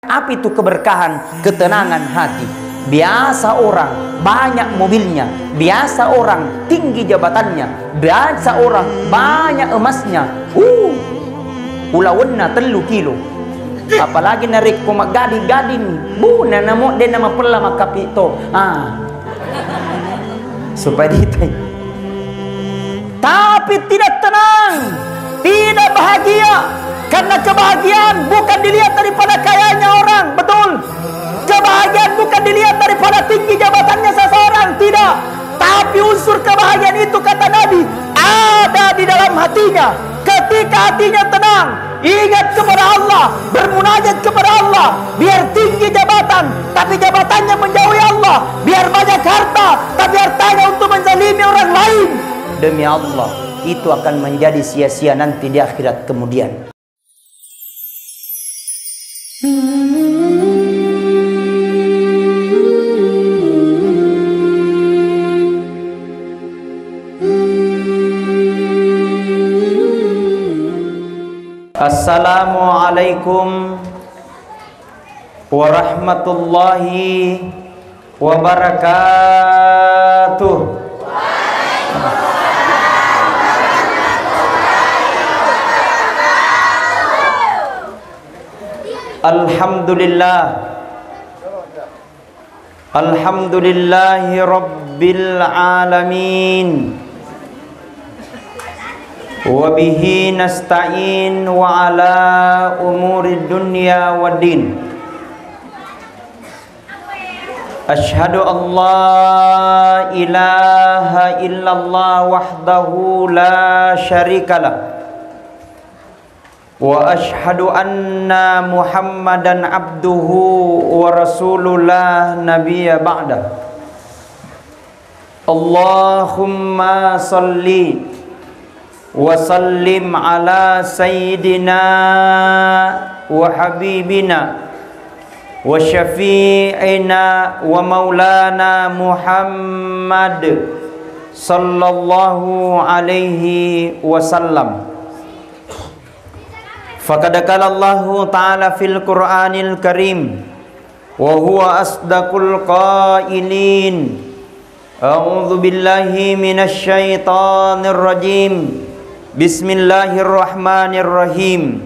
Apa itu keberkahan? Ketenangan hati. Biasa orang banyak mobilnya, biasa orang tinggi jabatannya, biasa orang banyak emasnya. Ulawenna 3 kilo. Apalagi narik kumak gading-gading. Bu, namo de nama pela makapito. Supaya ditai. Tapi tidak tenang, tidak bahagia. Karena kebahagiaan bukan dilihat daripada kayanya orang, betul. Kebahagiaan bukan dilihat daripada tinggi jabatannya seseorang, tidak. Tapi unsur kebahagiaan itu, kata Nabi, ada di dalam hatinya. Ketika hatinya tenang, ingat kepada Allah, bermunajat kepada Allah. Biar tinggi jabatan, tapi jabatannya menjauhi Allah. Biar banyak harta, tapi hartanya untuk menzalimi orang lain. Demi Allah, itu akan menjadi sia-sia nanti di akhirat kemudian. Assalamualaikum warahmatullahi wabarakatuh. Alhamdulillah, alhamdulillahi rabbil alamin. Wabihi nasta'in wa ala umuri dunya waddin. Ashhadu an la ilaha illallah wahdahu la syarikalah. Wa ashhadu anna Muhammadan abduhu wa rasulullah nabiyya ba'da. Allahumma salli wa sallim ala sayyidina wa habibina wa syafi'ina wa maulana Muhammad sallallahu alaihi wasallam. Faqad qala Allahu ta'ala fil Qur'anil Karim wa huwa asdaqul qailin. A'udzu billahi minasy syaithanir rajim. Bismillahirrahmanirrahim.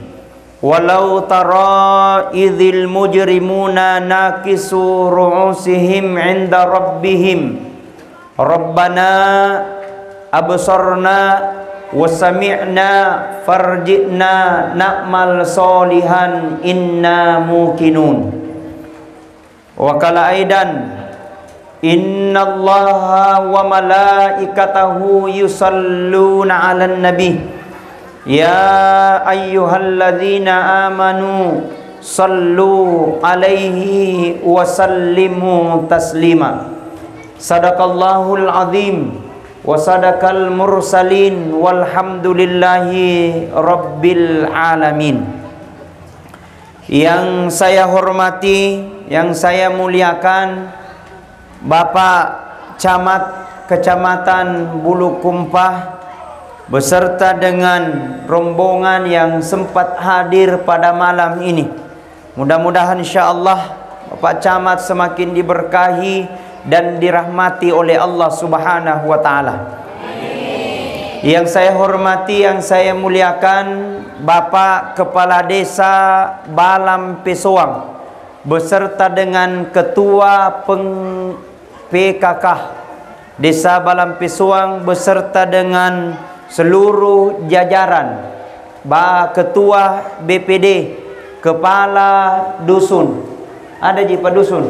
Walau tara idzil mujrimuna nakisu ru'usihim 'inda rabbihim Rabbana absarna wa sami'na farji'na na'mal solihan inna muqinun. Wa qala aidan innallaha wa malaikatahu yusalluna 'alan nabi ya ayyuhalladzina amanu sallu 'alaihi wa sallimu taslima. Sadaqallahul azim wa sadaqal mursalin walhamdulillahi rabbil alamin. Yang saya hormati, yang saya muliakan, Bapak Camat Kecamatan Bulukumpah beserta dengan rombongan yang sempat hadir pada malam ini. Mudah-mudahan insyaallah Bapak Camat semakin diberkahi dan dirahmati oleh Allah Subhanahu wa taala. Yang saya hormati, yang saya muliakan, Bapak Kepala Desa Balam Pesoang beserta dengan Ketua PKK Desa Balam Pesoang beserta dengan seluruh jajaran, Ketua BPD, Kepala Dusun. Ada di Pak Dusun?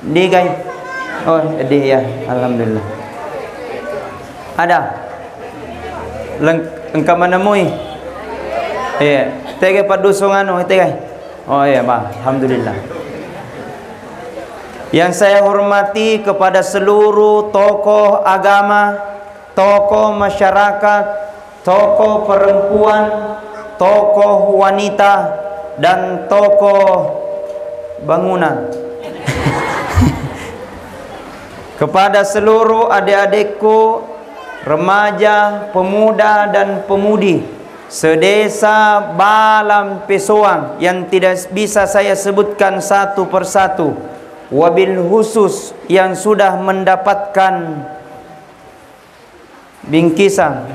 Di guys. Oh, di ya, alhamdulillah. Ada. Engkau menemui? Iya, tege Pak Dusun anu tege. Oh iya, Pak. Alhamdulillah. Yang saya hormati kepada seluruh tokoh agama, tokoh masyarakat, tokoh perempuan, tokoh wanita, dan tokoh bangunan. Kepada seluruh adik-adikku, remaja, pemuda, dan pemudi, sedesa Balam Pesoang yang tidak bisa saya sebutkan satu persatu, wabil khusus yang sudah mendapatkan bingkisan,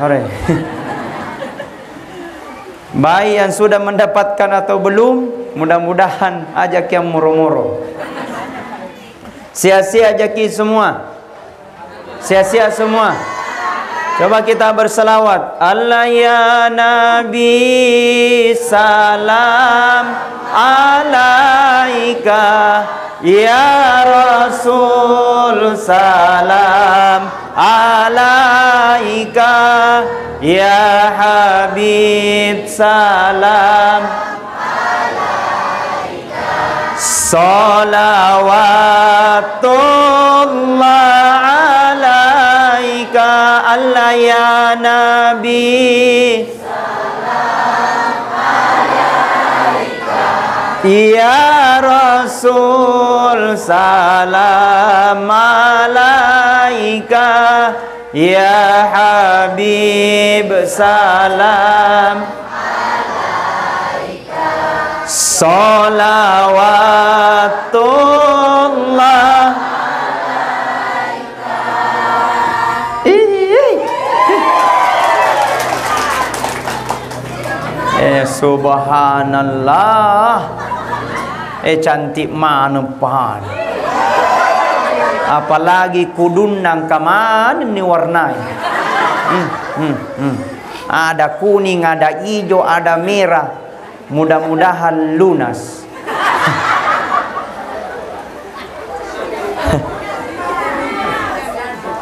baik yang sudah mendapatkan atau belum, mudah-mudahan ajak yang moro-moro. Sia-sia ajaki semua, sia-sia semua. Coba kita berselawat. Allah ya Nabi salam alaika, ya Rasul salam alaika, ya Habib salam alaika, salawatullah alaika. Allah ya Nabi salam alaika, ya Rasul salam alaika, ya Habib salam alaika, salawatullah. Subhanallah. Cantik mana pan. Apalagi kudunang kaman ni warnanya. Ada kuning, ada hijau, ada merah. Mudah-mudahan lunas.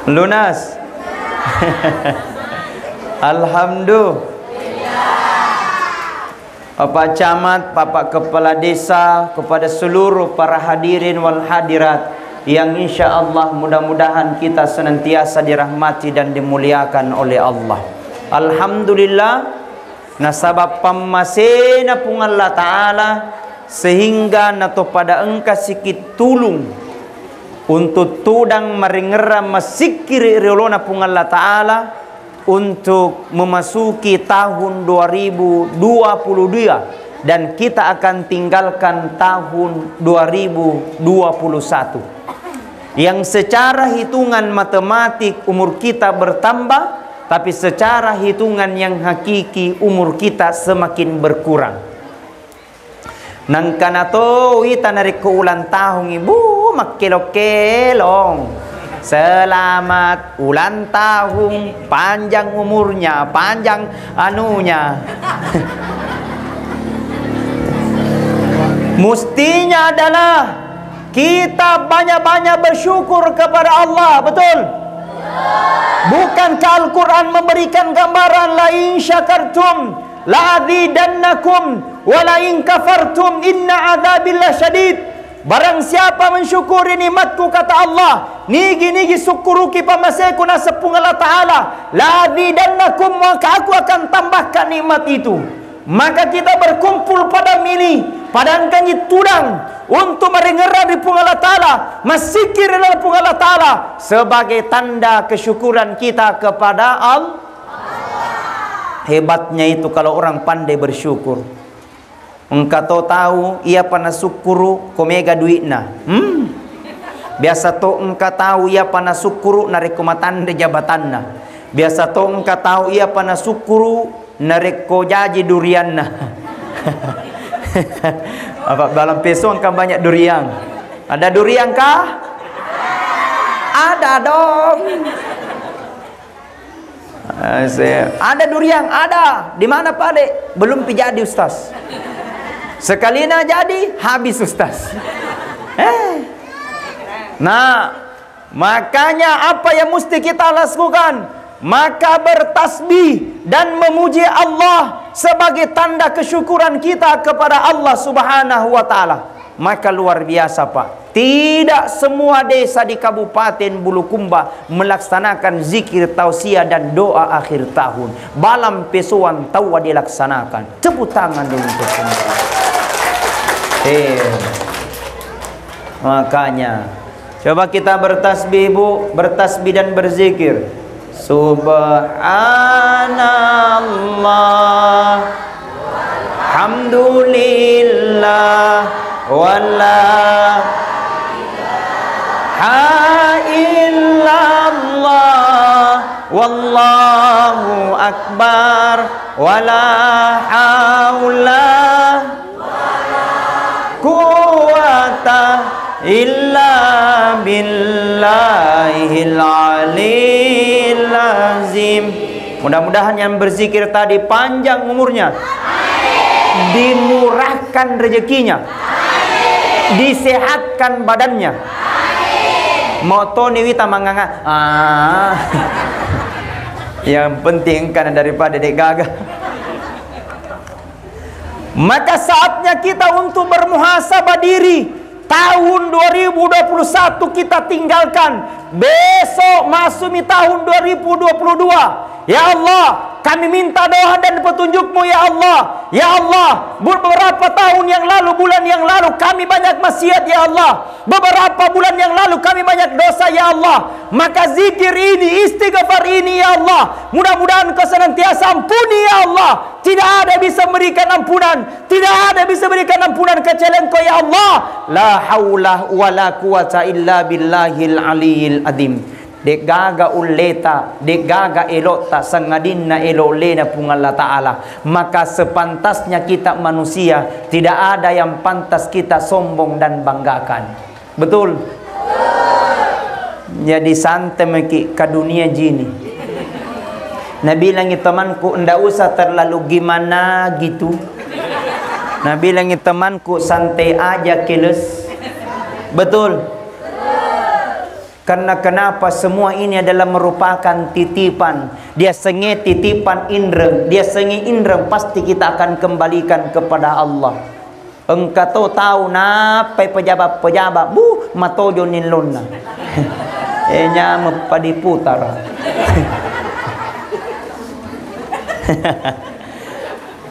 Lunas. Alhamdulillah. Bapak Camat, Bapak Kepala Desa, kepada seluruh para hadirin wal hadirat yang insya Allah mudah-mudahan kita senantiasa dirahmati dan dimuliakan oleh Allah. Alhamdulillah, nasabab pamasena pung Allah Ta'ala sehingga nato pada engka sikit tulung untuk tudang maringera masikiri riolona pung Allah Ta'ala untuk memasuki tahun 2022 dan kita akan tinggalkan tahun 2021 yang secara hitungan matematik umur kita bertambah, tapi secara hitungan yang hakiki umur kita semakin berkurang. Nang kanato ita narik ko ulang tahun ibu makkelok-kelong. Selamat ulang tahun, panjang umurnya, panjang anunya. Mestinya adalah kita banyak-banyak bersyukur kepada Allah, betul? Bukankah Al-Quran memberikan gambaran la in syakartum la azidannakum wa la in kafartum inna adzabillah syadid. Barang siapa mensyukuri nikmatku, kata Allah, nigi syukuruki pamaseku na sepung Allah Ta'ala, la azidannakum, maka aku akan tambahkan nikmat itu. Maka kita berkumpul pada mili, pada angkanya tudang untuk meringera di pung Allah Ta'ala, masikir di pung Allah Ta'ala sebagai tanda kesyukuran kita kepada Allah. Hebatnya itu kalau orang pandai bersyukur. Engkau tahu ia pana sukuru komega duitna. Biasa to engkau tahu ia pana sukuru narik komatanda jabatanna. Biasa to engkau tahu ia pana sukuru narik ko jaji durianna. Apa dalam Pesoang kan banyak durian. Ada durian kah? Ada dong. Ada durian, ada. Di mana Pak Dek? Belum jadi Ustaz. Sekalinya jadi habis Ustaz. Nah, makanya apa yang mesti kita lakukan? Maka bertasbih dan memuji Allah sebagai tanda kesyukuran kita kepada Allah Subhanahu wa Ta'ala. Maka luar biasa Pak, tidak semua desa di Kabupaten Bulukumba melaksanakan zikir tausiah dan doa akhir tahun. Balam Pesoang tahu dilaksanakan. Tepuk tangan dulu untuk semua. Makanya coba kita bertasbih Bu, bertasbih dan berzikir. Subhanallah, alhamdulillah, wala ilaha illallah, wallahu akbar, wala haula quwata illa billahil aliyil azim. Mudah-mudahan yang berzikir tadi panjang umurnya, dimurahkan rezekinya, disehatkan badannya. Moto ni wita manganga. Yang penting kan daripada dek gagah. Maka saatnya kita untuk bermuhasabah diri. Tahun 2021 kita tinggalkan. Besok masuk tahun 2022. Ya Allah, kami minta doa dan petunjuk-Mu ya Allah. Ya Allah, beberapa tahun yang lalu, bulan yang lalu kami banyak maksiat ya Allah. Beberapa bulan yang lalu kami banyak dosa ya Allah. Maka zikir ini, istighfar ini ya Allah, mudah-mudahan Kau senantiasa ampuni ya Allah. Tidak ada bisa memberikan ampunan, tidak ada bisa memberikan ampunan kecuali Engkau ya Allah. La haula wala quwata illa billahil aliyil azim. Dek gaga uleta, dek gaga elota sangadinna elolena pun Allah Ta'ala. Maka sepantasnya kita manusia, tidak ada yang pantas kita sombong dan banggakan. Betul? Jadi santai meki ke dunia jini. Nabi bilang temanku, ndak usah terlalu gimana gitu. Nabi bilang temanku, santai aja keles. Betul? Karena kenapa semua ini adalah merupakan titipan. Dia sengi titipan indra. Dia sengi indra, pasti kita akan kembalikan kepada Allah. Engkau tahu napai pejabat-pejabat matojo nilonna. Nyama padiputar.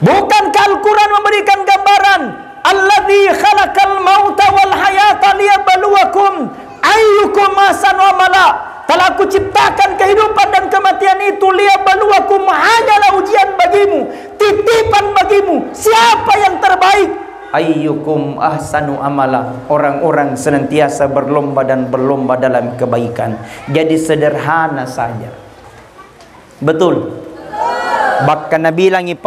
Bukankah Al-Quran memberikan gambaran? Alladzi khalaqal mauta wal hayata liyabluwakum ayyukum ahsanu amala. Telah aku ciptakan kehidupan dan kematian itu liyabluwakum, hanyalah ujian bagimu, titipan bagimu. Siapa yang terbaik? Ayyukum ahsanu amala. Orang-orang senantiasa berlomba dan berlomba dalam kebaikan. Jadi sederhana saja. Betul? Bahkan Nabi langi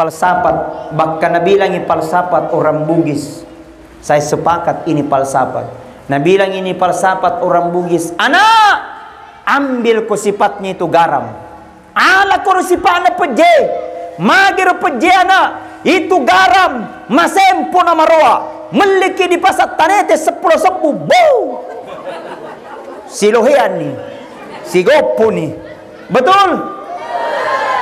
falsafat, orang Bugis. Saya sepakat ini falsafat. Nabi bilang ini falsafat orang Bugis. Anak, ambil ko sifatnya itu garam. Ala ko sifatnya peje. Magir peje anak. Itu garam. Masempo na maroa. Meliki di pasar tanete 10 sepu. Silohean nih. Sigopo nih. Betul?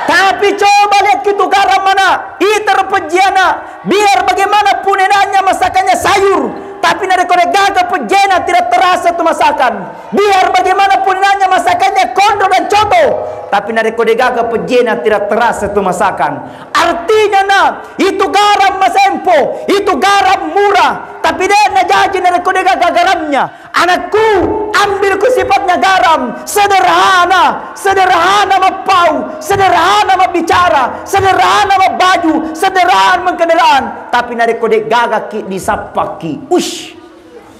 Tapi coba lihat itu garam mana. Iter peje anak. Biar bagaimanapun enaknya masakannya sayur, tapi nari kode gaga pejena tidak terasa itu masakan. Biar bagaimanapun nanya masakannya kondo dan coto, tapi nari kode gaga pejena tidak terasa itu masakan. Artinya nah, itu garam masempo, itu garam murah, tapi dia najaji nari kode gaga garamnya. Anakku, ambil ku sifatnya garam, sederhana, sederhana mapau, sederhana mabicara, sederhana mabaju, sederhana mengkendaraan, tapi nari kode gaga ki disapaki. Ush,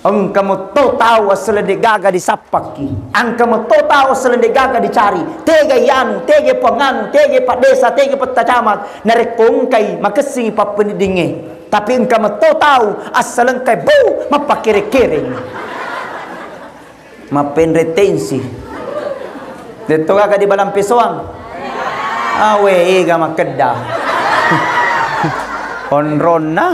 engkau tahu asal de gaga disapaki, engkau tahu asal de gaga dicari. Tega yanu, tega penganu, tega pak desa, tega pak camat, nari kongkai makasih pak pendidingnya. Tapi engkau tahu asal engkau bau mapakere-kere. Mapen retensi. Dito ka di balang pisoang. Awe iga makedah. Onron na.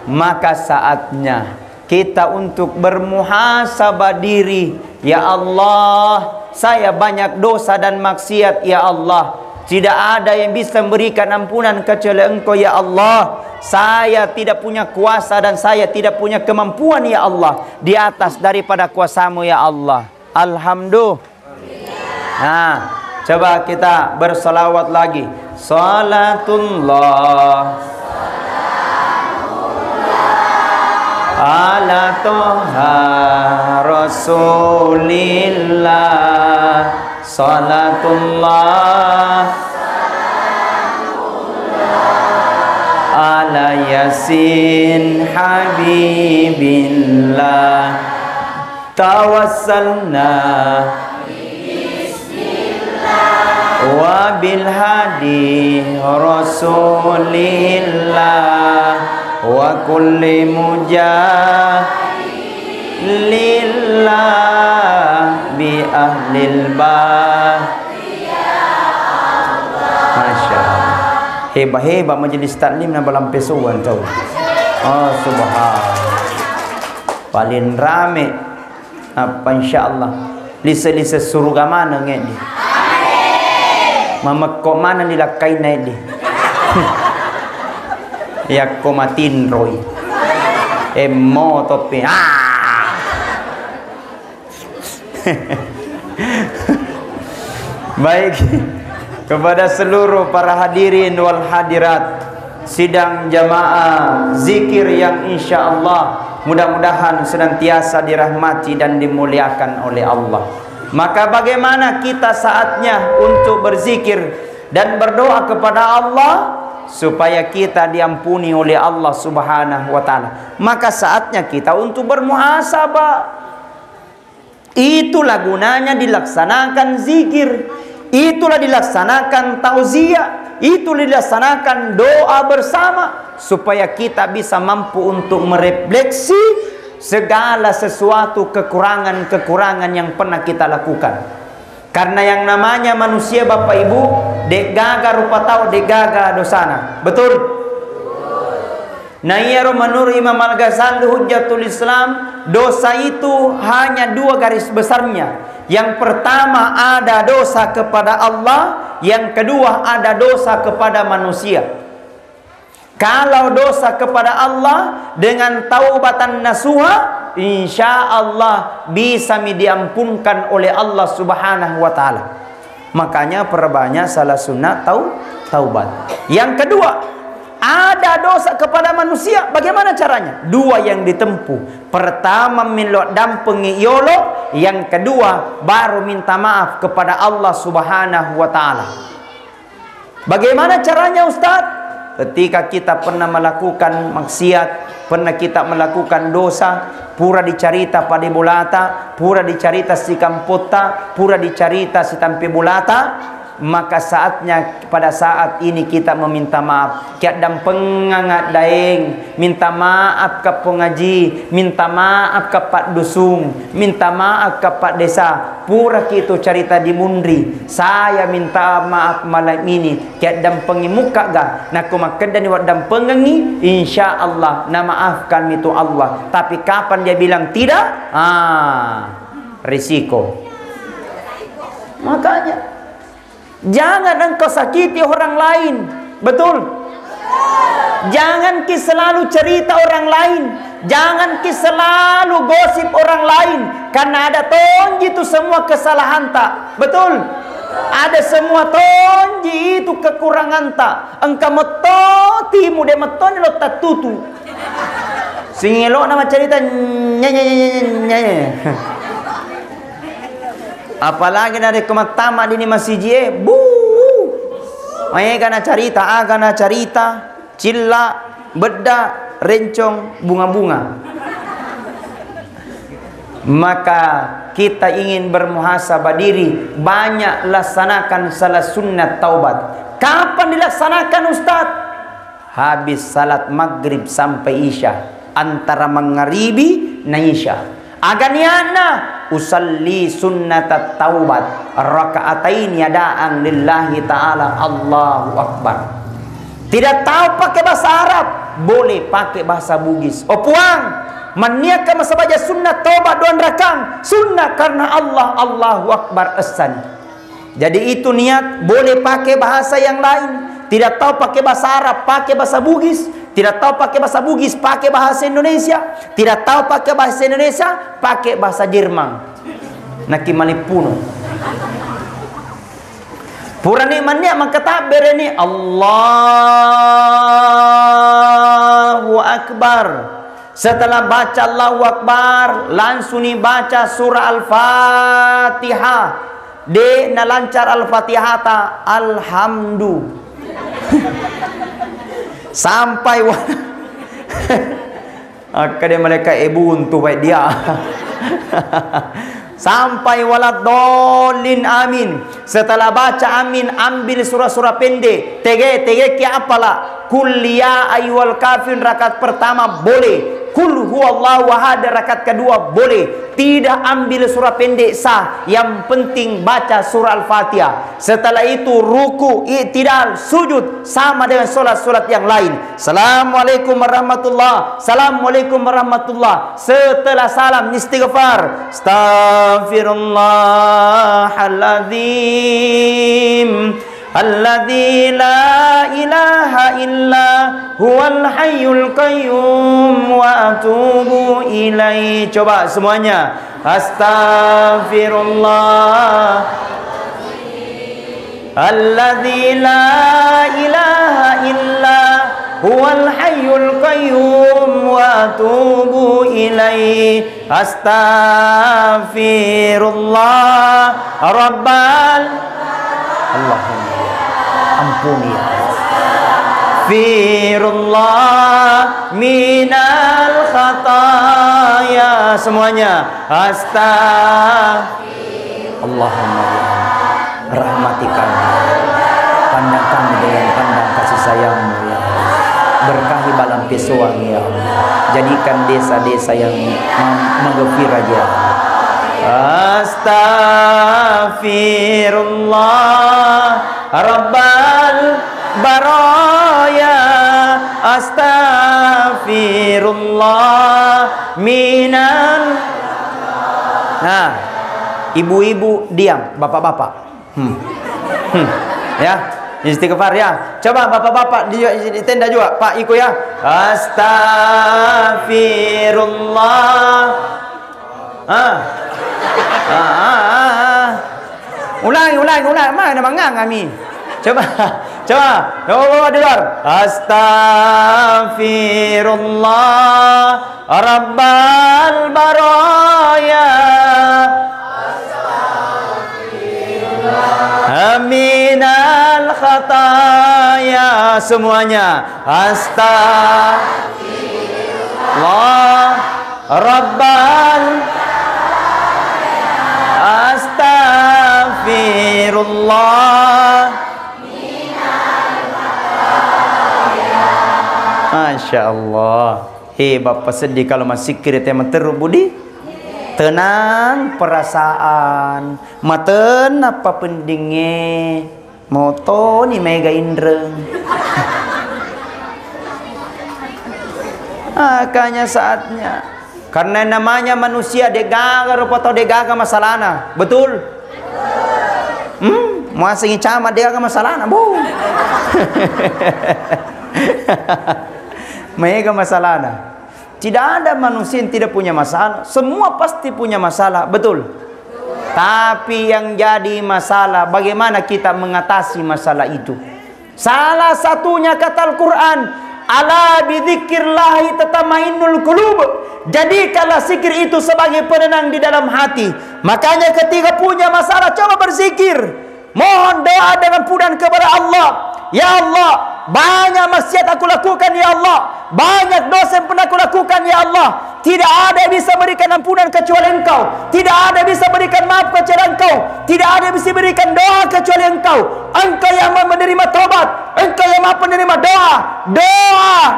Maka saatnya kita untuk bermuhasabah diri. Ya Allah, saya banyak dosa dan maksiat ya Allah. Tidak ada yang bisa memberikan ampunan kecuali Engkau ya Allah. Saya tidak punya kuasa dan saya tidak punya kemampuan ya Allah di atas daripada kuasa-Mu ya Allah. Alhamdulillah. Nah, coba kita bersalawat lagi. Salatullah ala toha Rasulillah. salatullah ala yasin habibillah tawassalna wa bil hadi rasulillah wa kulli mujahilillah bi ahlil bah. Masya Allah, hebat-hebat majlis taklim na balam pesuan tahu. Oh subhanallah, paling rame apa insyaallah lisa-lisa surga mana ngedi mama kok mana nilakai naik di ya ko matin roy emo topi baik kepada seluruh para hadirin wal hadirat sidang jamaah zikir yang insyaallah mudah-mudahan senantiasa dirahmati dan dimuliakan oleh Allah. Maka bagaimana kita saatnya untuk berzikir dan berdoa kepada Allah supaya kita diampuni oleh Allah Subhanahu wa taala. Maka saatnya kita untuk bermuhasabah. Itulah gunanya dilaksanakan zikir. Itulah dilaksanakan tauziah. Itulah dilaksanakan doa bersama supaya kita bisa mampu untuk merefleksi segala sesuatu kekurangan-kekurangan yang pernah kita lakukan. Karena yang namanya manusia Bapak Ibu, dek gaga rupa tahu dek gaga dosana. Betul? Nah iya menurut Imam Al-Ghazali Hujjatul Islam, dosa itu hanya dua garis besarnya. Yang pertama ada dosa kepada Allah, yang kedua ada dosa kepada manusia. Kalau dosa kepada Allah dengan taubatan nasuha, insya Allah bisa diampunkan oleh Allah Subhanahu wa taala. Makanya perbanyak salah sunnah taubat. Yang kedua, ada dosa kepada manusia. Bagaimana caranya? Dua yang ditempuh. Pertama minlok dampengi yolo, yang kedua baru minta maaf kepada Allah Subhanahu wa taala. Bagaimana caranya Ustaz? Ketika kita pernah melakukan maksiat, pernah kita melakukan dosa, pura dicarita pada bulata, pura dicarita si kampota, pura dicarita si tampi bulata, maka saatnya pada saat ini kita meminta maaf. Kiadam pengangat daeng, minta maaf ke pengaji, minta maaf ke Pak Dusung, minta maaf ke Pak Desa. Pura kita cerita di mundri, saya minta maaf malam ini. Kiadam pengimuka ga, naku makedan wadam pengengi, insya Allah na maafkan itu Allah. Tapi kapan dia bilang tidak? Risiko. Makanya jangan engkau sakiti orang lain. Betul? Jangan ki selalu cerita orang lain. Jangan ki selalu gosip orang lain. Karena ada tonji itu semua kesalahan tak. Betul? Ada semua tonji itu kekurangan tak. Engkau metoti muda metoni lo tak tutu. Singelo nama cerita nyanyi. Apalagi dari kematama dini masih je, gana cerita, cilla, beda, rencong, bunga-bunga. Maka kita ingin bermuhasabah diri, banyak laksanakan salat sunnat taubat. Kapan dilaksanakan Ustaz? Habis salat maghrib sampai isya, antara mengharibi na isya. Aganiana usalli sunnatat taubat rakaatain yada'an lillahi ta'ala Allahu Akbar. Tidak tahu pakai bahasa Arab, boleh pakai bahasa Bugis. Oh puang, maniakan masa baca sunnah taubat 2 rakang. Sunnah karena Allah, Allahu Akbar esan. Jadi itu niat, boleh pakai bahasa yang lain. Tidak tahu pakai bahasa Arab, pakai bahasa Bugis. Tidak tahu pakai bahasa Bugis, pakai bahasa Indonesia. Tidak tahu pakai bahasa Indonesia, pakai bahasa Jerman. Naki malipuno. Purani mania mengkata ini Allahu Akbar. Setelah baca Allahu Akbar, langsung baca surah Al-Fatihah. D na lancar al-Fatihata alhamdu. Sampai dia mereka buntu baik dia. Sampai waladolin amin. Setelah baca amin, ambil surah-surah pendek. Tege ki apalah. Kul ya ayyuhal kafirun rakaat pertama boleh. Kul huwallahu ahad rakaat kedua boleh. Tidak ambil surah pendek sah. Yang penting baca surah Al-Fatihah. Setelah itu ruku, i'tidal, sujud sama dengan solat-solat yang lain. Assalamualaikum warahmatullah. Assalamualaikum warahmatullah. Setelah salam istighfar. Astaghfirullahaladzim. Alladzi la ilaha illa huwal hayyul qayyum wa atubu ilaihi. Coba semuanya. Astaghfirullah. Alladzi la ilaha illa huwal hayyul qayyum wa atubu ilaihi. Astaghfirullah rabbal Allahumma ampuni ya Firullah minal khataya. Semuanya Allahumma ya rahmati kami, pandang kami dengan pandang kasih sayangmu ya, berkahi balam pesuang ya, jadikan desa-desa yang menggembira aja. Astaghfirullah rabbal baraya. Astaghfirullah minan. Nah, ibu-ibu diam, bapak-bapak ya, istighfar ya. Coba bapak-bapak di tenda juga, Pak ikut ya. Astaghfirullah. Ulangi, mana mangang kami. Coba dengar. Astaghfirullah rabbal baraya. Aminal khataya. Semuanya Astaghfirullah rabbal Astaghfirullah. Masya Allah. Bapak sedih kalau masih kira tema terubudi. Tenang perasaan. Maten apa pendingnya. Moto ni mega indreng. Makanya saatnya. Karena namanya manusia degaga atau degaga masalahna. Betul? Mau singi camat degaga masalahna, bu. Mega masalahna. Tidak ada manusia yang tidak punya masalah. Semua pasti punya masalah, betul? Tapi yang jadi masalah bagaimana kita mengatasi masalah itu. Salah satunya kata Al-Quran, ala bidzikrillahi tatmainnul qulub. Jadikanlah zikir itu sebagai penenang di dalam hati. Makanya ketika punya masalah coba berzikir. Mohon doa dengan pujian kepada Allah. Ya Allah, banyak maksiat aku lakukan ya Allah. Banyak dosa yang pernah aku lakukan ya Allah. Tidak ada yang bisa berikan ampunan kecuali Engkau. Tidak ada yang bisa berikan maaf kecuali Engkau. Tidak ada yang bisa berikan doa kecuali Engkau. Engkau yang menerima tobat. Engkau yang maha penerima doa.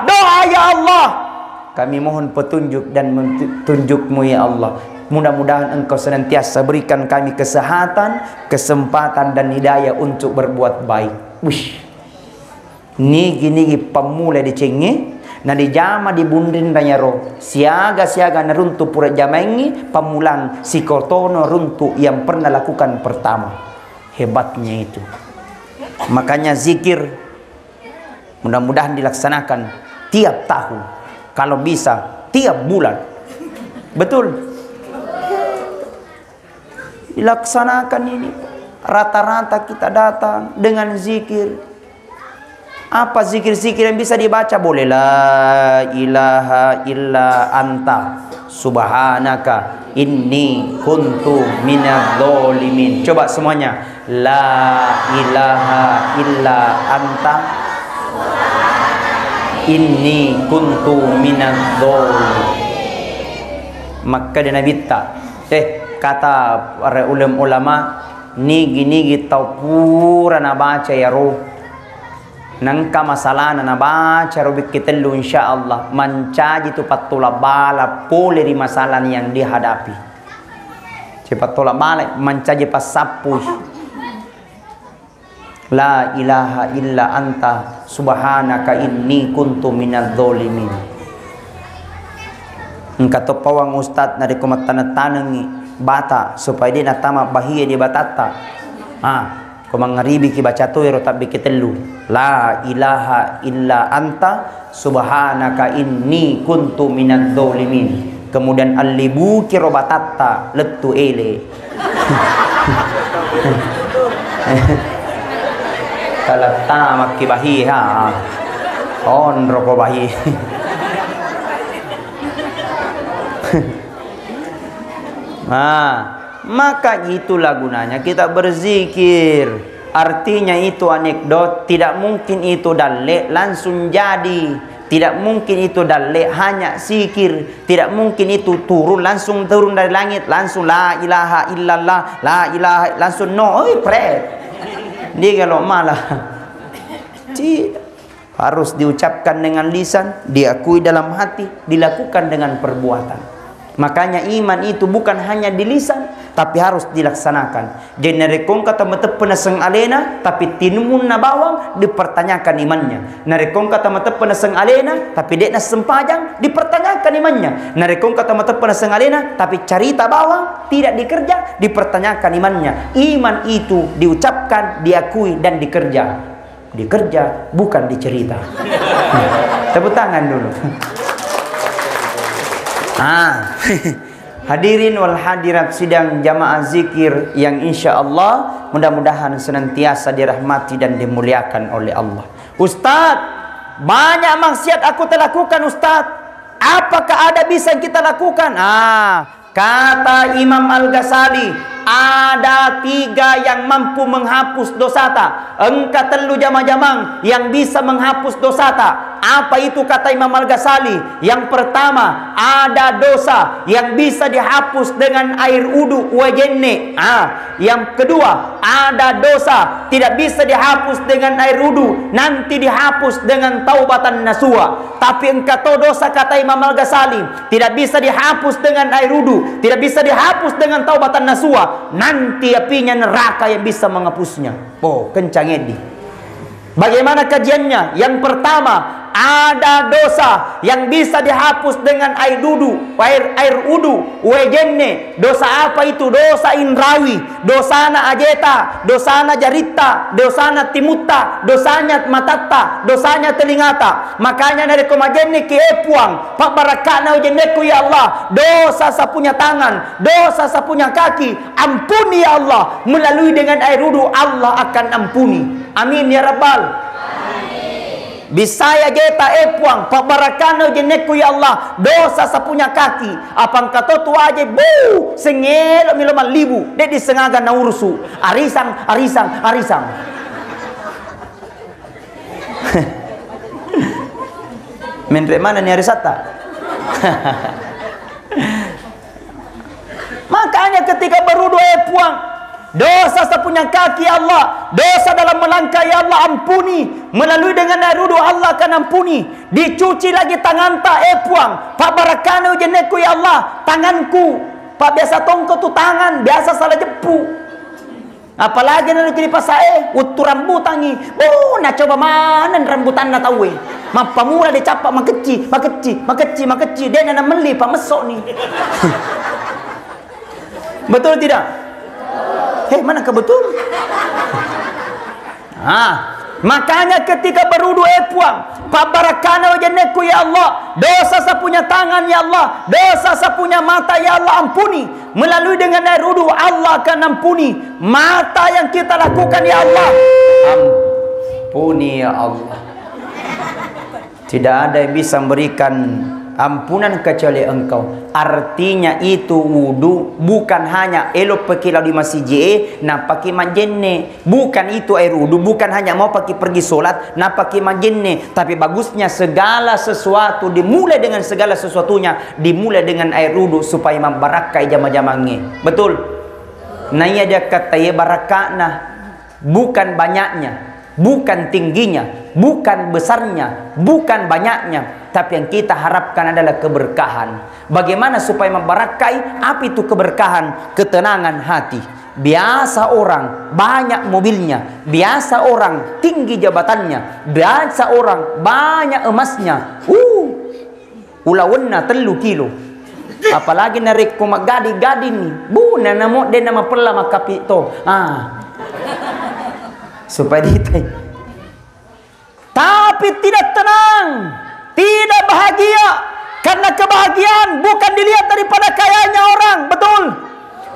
Doa ya Allah. Kami mohon petunjuk dan tunjuk-Mu ya Allah. Mudah-mudahan Engkau senantiasa berikan kami kesehatan, kesempatan dan hidayah untuk berbuat baik. Wish. Nigi pemula di cengi, na di jama di bundin danyaro. Siaga neruntu pura jamengi pamulang si kortono runtu yang pernah lakukan pertama. Hebatnya itu. Makanya zikir mudah-mudahan dilaksanakan tiap tahun. Kalau bisa tiap bulan. Betul. Dilaksanakan ini. Rata-rata kita datang dengan zikir. Apa zikir-zikir yang bisa dibaca? Boleh la ilaha illa anta subhanaka inni kuntu minadh-dhalimin. Coba semuanya. La ilaha illa anta inni kuntu minadh-dhalimin. Maka dia Nabi tak kata para ulama nigi tau pura na baca ya roh nangka masalah na baca robik kita lu insyaallah mancaji tu patula bala pole di masalah yang dihadapi cepat tolak balik mancaji pasapu. La ilaha illa anta subhanaka inni kuntu minadh-dhalimin. Engkau pawang ustad na rekomat tanang bata supaya dia natama bahia di batata. Kau mangaribi ki baca tu ero tabi kitelu. La ilaha illa anta subhanaka inni kuntu minadh-dhalimin. Kemudian alibu ki robatata letu ele. Kalau tamak ki bahi on roko bahi. Maka itulah gunanya kita berzikir. Artinya itu anekdot, tidak mungkin itu dalil langsung jadi. Tidak mungkin itu dalil hanya zikir. Tidak mungkin itu langsung turun dari langit, langsung la ilaha illallah, la ilaha langsung pret. Dia kalau malah harus diucapkan dengan lisan, diakui dalam hati, dilakukan dengan perbuatan. Makanya iman itu bukan hanya di lisan, tapi harus dilaksanakan. Jadi narekong kata metepena seng alena, tapi tinumun na bawang dipertanyakan imannya. Narekong kata metepena seng alena, tapi dek na sempajang dipertanyakan imannya. Narekong kata metepena seng alena, tapi carita bawang tidak dikerja dipertanyakan imannya. Iman itu diucapkan, diakui dan dikerja. Dikerja bukan dicerita. Tepuk tangan dulu. Hadirin wal hadirat sidang jamaah zikir yang insya Allah mudah-mudahan senantiasa dirahmati dan dimuliakan oleh Allah. Ustadz, banyak maksiat aku terlakukan Ustadz. Apakah ada bisa yang kita lakukan? Kata Imam Al-Ghazali, ada 3 yang mampu menghapus dosa ta. Engka telu jamang-jamang yang bisa menghapus dosa ta. Apa itu kata Imam Al-Ghazali? Yang pertama, ada dosa yang bisa dihapus dengan air wudu wajenne. Yang kedua, ada dosa tidak bisa dihapus dengan air wudu, nanti dihapus dengan taubatan nasuha. Tapi engkau tahu dosa kata Imam Al-Ghazali tidak bisa dihapus dengan air wudu, tidak bisa dihapus dengan taubatan nasuha, nanti apinya neraka yang bisa menghapusnya. Kencang edi. Bagaimana kajiannya? Yang pertama, ada dosa yang bisa dihapus dengan air wudu wejenne. Dosa apa itu? Dosa indrawi, dosana ajeta, dosana jarita, dosana timuta, dosanya matata, dosanya telingata. Makanya dari komajenne ke epuang pak barakana ujenneku ya Allah, dosa sapunya tangan, dosa sapunya kaki, ampuni ya Allah. Melalui dengan air wudu Allah akan ampuni. Amin ya rabbal. Bisaya jeta epuang pak barakano jeneku ya Allah, dosa sapunya kaki apang kato tu aja bu sengelo miloman libu dek disengaga na ursu arisang menre mana ni arisata. Makanya ketika berudu epuang, dosa sapunya kaki Allah, dosa dalam melangkah ya Allah ampuni. Melalui dengan air wudu Allah akan ampuni. Dicuci lagi tangan tak epuang pak barakano jeneku ya Allah, tanganku pak biasa tongko tu tangan biasa salah jepu, apalagi nanti kiri pasae utu rambutangi nak coba mana rambutan na tahu mapamura dicapak makeci dia nana meli pak mesok ni. Betul tidak? Mana kebetul? Makanya ketika berudu epuang pak barakana wajaneku ya Allah, dosa sapunya tangan ya Allah, dosa sapunya mata ya Allah ampuni. Melalui dengan air wudu Allah akan ampuni. Mata yang kita lakukan ya Allah ampuni ya Allah. Tidak ada yang bisa memberikan ampunan kecuali engkau. Artinya itu wudu bukan hanya elok pakai lalu di masjid na pakai majenne, bukan itu air wudu, bukan hanya mau pakai pergi solat na pakai majenne, tapi bagusnya segala sesuatu dimulai dengan segala sesuatunya dimulai dengan air wudu supaya membarakai jama-jamangnya. Betul. Nah iya dia kata ya barakahna bukan banyaknya, bukan tingginya, bukan besarnya, bukan banyaknya, tapi yang kita harapkan adalah keberkahan. Bagaimana supaya membarakai? Apa itu keberkahan? Ketenangan hati. Biasa orang banyak mobilnya, biasa orang tinggi jabatannya, biasa orang banyak emasnya, ulawenna 3 kilo. Apalagi narik kumak gadi nih, nama perla makapito. Supaya kita tapi tidak tenang, tidak bahagia, karena kebahagiaan bukan dilihat daripada kayanya orang. Betul.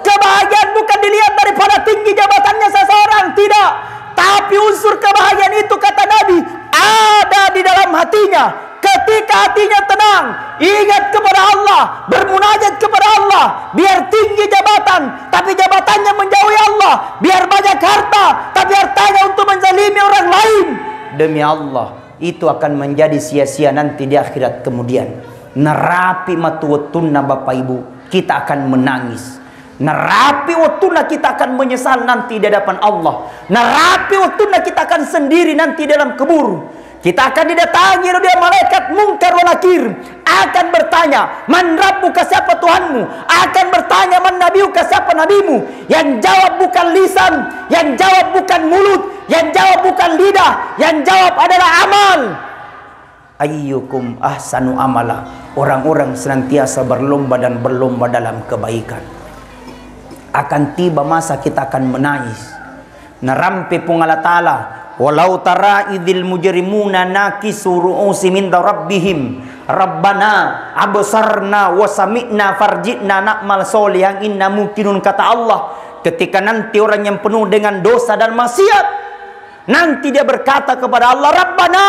Kebahagiaan bukan dilihat daripada tinggi jabatannya seseorang, tidak. Tapi unsur kebahagiaan itu kata Nabi ada di dalam hatinya. Ketika hatinya tenang, ingat kepada Allah, bermunajat kepada Allah, biar tinggi jabatan, tapi jabatannya menjauhi Allah, biar banyak harta, tapi hartanya untuk menzalimi orang lain. Demi Allah, itu akan menjadi sia-sia nanti di akhirat kemudian. Nerapi matuwatuna Bapak Ibu, kita akan menangis. Nerapi waktuna kita akan menyesal nanti di hadapan Allah. Nerapi waktuna kita akan sendiri nanti dalam kubur. Kita akan didatangi oleh malaikat mungkar wa nakir, akan bertanya, "Man rabbuka, siapa Tuhanmu?" Akan bertanya, "Man nabiyuka, siapa nabimu?" Yang jawab bukan lisan, yang jawab bukan mulut, yang jawab bukan lidah, yang jawab adalah amal. Ayyukum ahsanu amala. Orang-orang senantiasa berlomba dan berlomba dalam kebaikan. Akan tiba masa kita akan menangis. Narampi pung Allah Ta'ala, walau tara idil mujrimuna nakisu ru'usi min rabbihim rabbana absarna wa sami'na farji'na na'mal solihan inna mungkinun, kata Allah. Ketika nanti orang yang penuh dengan dosa dan maksiat, nanti dia berkata kepada Allah, Rabbana,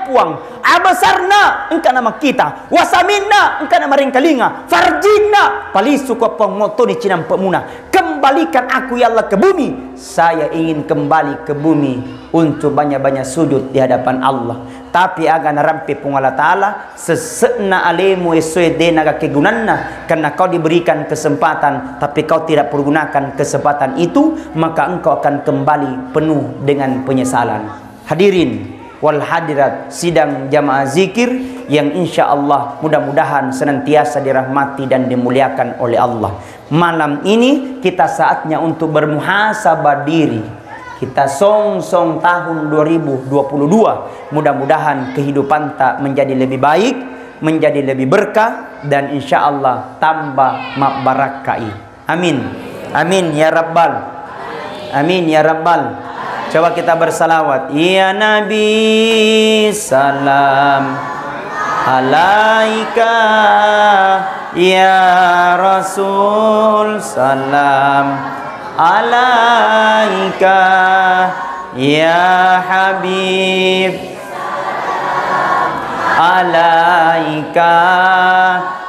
puang, abasarna, engkau nama kita, wasamina, engkau nama ringkalinga, farjina, palisu ko pengotoni cinam pemuna, kembalikan aku ya Allah ke bumi. Saya ingin kembali ke bumi untuk banyak-banyak sujud di hadapan Allah. Tapi agan rampi pung Allah Ta'ala sesekna alemu esoede naga kegunanna, karena kau diberikan kesempatan tapi kau tidak pergunakan kesempatan itu, maka engkau akan kembali penuh dengan penyesalan. Hadirin wal hadirat sidang jamaah zikir yang insya Allah mudah-mudahan senantiasa dirahmati dan dimuliakan oleh Allah. Malam ini kita saatnya untuk bermuhasabah diri. Kita song-song tahun 2022. Mudah-mudahan kehidupan tak menjadi lebih baik, menjadi lebih berkah, dan insya Allah tambah barakai. Amin. Amin ya Rabbal. Amin ya Rabbal. Coba kita bersalawat. Ya Nabi salam alaika, ya Rasul salam alaika, ya Habib alaika,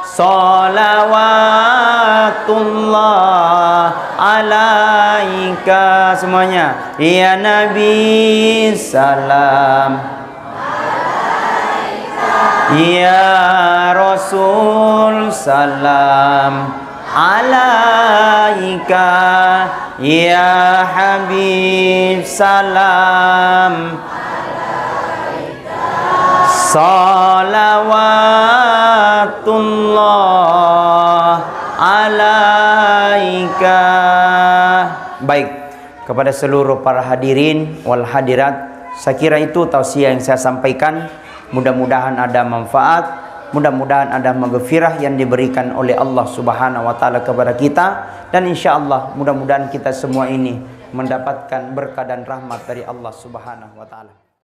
salawatullah alaika. Semuanya. Ya Nabi salam alaika, ya Rasul salam alaika, ya Habib salam alaika, salawatullah alaika. Baik, kepada seluruh para hadirin wal hadirat, saya kira itu tausiah yang saya sampaikan. Mudah-mudahan ada manfaat, mudah-mudahan ada maghfirah yang diberikan oleh Allah Subhanahu wa Ta'ala kepada kita, dan insya Allah mudah-mudahan kita semua ini mendapatkan berkah dan rahmat dari Allah Subhanahu wa Ta'ala.